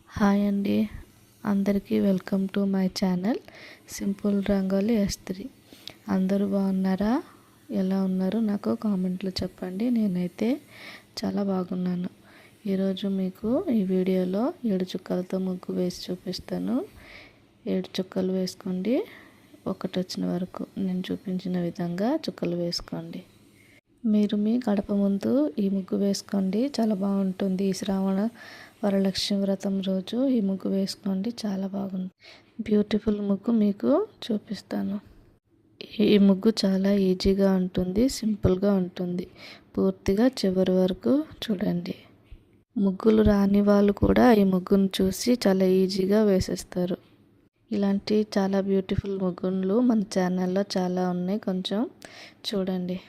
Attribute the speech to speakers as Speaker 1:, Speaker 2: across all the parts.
Speaker 1: Hi అండి, అందరికీ welcome to my channel simple rangoli ఎస్3. అందరూ బాగున్నారా? ఎలా ఉన్నారు? నాకు కామెంట్లో చెప్పండి. నేనైతే చాలా బాగున్నాను. ఈరోజు మీకు ఈ వీడియోలో 7 చుక్కలతో ముగ్గు వేసి చూపిస్తాను. 7 చుక్కలు వేసుకోండి. ఒకటి వచ్చిన వరకు నేను చూపించిన విధంగా చుక్కలు వేసుకోండి. మీరు మీ గడప ముందు ఈ ముగ్గు వేసుకోండి, చాలా బాగుంటుంది. ఈ శ్రావణ వరలక్ష్మి వ్రతం రోజు ఈ ముగ్గు వేసుకోండి, చాలా బాగుంది. బ్యూటిఫుల్ ముగ్గు మీకు చూపిస్తాను. ఈ ముగ్గు చాలా ఈజీగా ఉంటుంది, సింపుల్గా ఉంటుంది. పూర్తిగా చివరి వరకు చూడండి. ముగ్గులు రాని వాళ్ళు కూడా ఈ ముగ్గును చూసి చాలా ఈజీగా వేసేస్తారు. ఇలాంటి చాలా బ్యూటిఫుల్ ముగ్గులు మన ఛానల్లో చాలా ఉన్నాయి, కొంచెం చూడండి.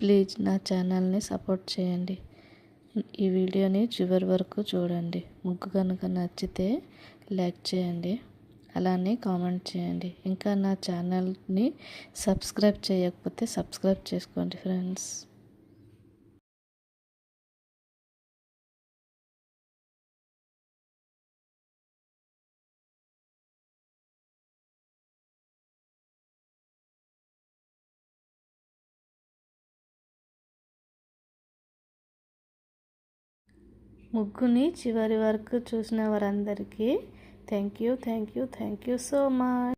Speaker 1: ప్లీజ్ నా ఛానల్ని సపోర్ట్ చేయండి. ఈ వీడియోని చివరి వరకు చూడండి. ముగ్గు కనుక నచ్చితే లైక్ చేయండి, అలానే కామెంట్ చేయండి. ఇంకా నా ఛానల్ని సబ్స్క్రైబ్ చేయకపోతే సబ్స్క్రైబ్ చేసుకోండి ఫ్రెండ్స్. ముగ్గుని చివరి వరకు చూసిన వారందరికీ థ్యాంక్ యూ సో మచ్.